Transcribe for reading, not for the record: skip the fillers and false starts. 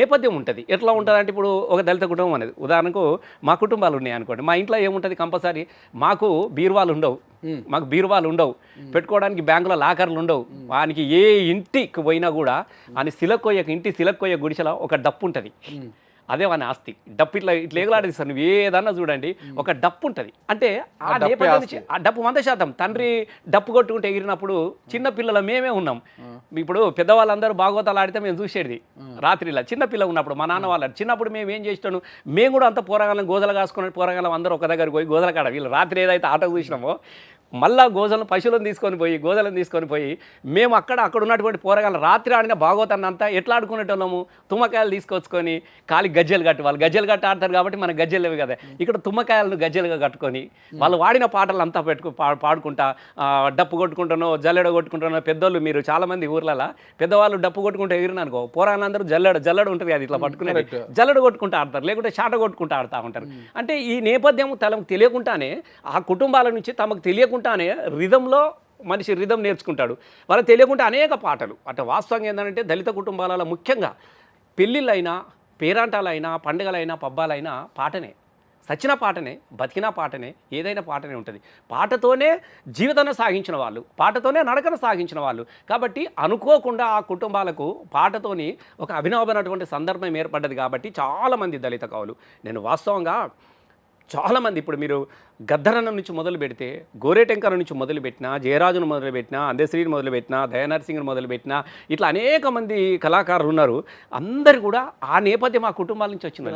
నేపథ్యం ఉంటుంది. ఎట్లా ఉంటదంటే ఇప్పుడు ఒక దళిత కుటుంబం అనేది ఉదాహరణకు మా కుటుంబాలు ఉన్నాయి అనుకోండి. మా ఇంట్లో ఏముంటది కంపల్సరీ మాకు బీరువాలు ఉండవు. మాకు బీరువాలు ఉండవు. పెట్టుకోవడానికి బ్యాంకులో లాకర్లు ఉండవు. వానికి ఏ ఇంటికి పోయినా కూడా అని ఇంటి సిలక్కొయ్య గుడిసెలో ఒక డప్పు ఉంటుంది. అదే వాని ఆస్తి. డప్పు ఇట్లా ఎగులాడేది సార్. నువ్వు ఏదన్నా చూడండి ఒక డప్పు ఉంటుంది. అంటే ఆ నేపథ్యం నుంచి ఆ డప్పు 100% తండ్రి డప్పు కొట్టుకుంటే ఎగిరినప్పుడు చిన్న పిల్లల మేమే ఉన్నాం. ఇప్పుడు పెద్దవాళ్ళందరూ భాగవతాలు ఆడితే మేము చూసేది రాత్రిలా. చిన్న పిల్ల ఉన్నప్పుడు మా నాన్న వాళ్ళు చిన్నప్పుడు మేము ఏం చేస్తాను, మేము కూడా అంత పోరగాళ్ళని గోదలు కాసుకుని పోరగాళ్ళం అందరూ ఒక దగ్గర పోయి గోదల కాడ వీళ్ళు రాత్రి ఏదైతే ఆట చూసినామో మళ్ళా పశువులను తీసుకొని పోయి గోదలను తీసుకొని పోయి మేము అక్కడ ఉన్నటువంటి పోరగాళ్ళం రాత్రి ఆడిన భాగవతాన్ని అంతా ఎట్లా ఆడుకునేటోళ్ళము, తుమ్మకాయలు తీసుకొచ్చుకొని కాలి గజ్జెలు కట్టి వాళ్ళు గజ్జెలు కట్టి ఆడతారు కాబట్టి మన గజ్జెలు లేవు కదా, ఇక్కడ తుమ్మకాయలను గజ్జెలుగా కట్టుకొని వాళ్ళు వాడిన పాటలు అంతా పాడుకుంటా డప్పు కొట్టుకుంటానో జల్లెడ కొట్టుకుంటానో. పెద్దోళ్ళు మీరు చాలామంది ఊర్లలో పెద్దవాళ్ళు డప్పు కొట్టుకుంటూ ఎగిరిననుకో పోరాళ్ళందరూ జల్లెడ ఉంటుంది అది ఇట్లా పట్టుకునేది జల్లెడ కొట్టుకుంటూ ఆడతారు, లేకుంటే చాట కొట్టుకుంటూ ఆడుతూ ఉంటారు. అంటే ఈ నేపథ్యం తమకు తెలియకుండానే ఆ కుటుంబాల నుంచి తమకు తెలియకుండానే రిధంలో మనిషి రిధం నేర్చుకుంటాడు. వాళ్ళకి తెలియకుండా అనేక పాటలు. అంటే వాస్తవంగా ఏంటంటే దళిత కుటుంబాలలో ముఖ్యంగా పెళ్ళిళ్ళైనా పేరంటాలైనా పండుగలైనా పబ్బాలైనా పాటనే, సచిన పాటనే, బతికిన పాటనే, ఏదైనా పాటనే ఉంటుంది. పాటతోనే జీవితాన్ని సాగించిన వాళ్ళు, పాటతోనే నడకను సాగించిన వాళ్ళు. కాబట్టి అనుకోకుండా ఆ కుటుంబాలకు పాటతోని ఒక అభినవమైనటువంటి సందర్భం ఏర్పడ్డది. కాబట్టి చాలామంది దళిత కవులు నేను వాస్తవంగా చాలామంది ఇప్పుడు మీరు గద్దరన్న నుంచి మొదలు పెడితే గోరేటెంకర నుంచి మొదలుపెట్టినా, జయరాజును మొదలుపెట్టినా, అందశ్రీని మొదలుపెట్టినా, దయానరసింహను మొదలుపెట్టినా, ఇట్లా అనేక మంది కళాకారులు ఉన్నారు. అందరు కూడా ఆ నేపథ్యం ఆ కుటుంబాల నుంచి వచ్చిన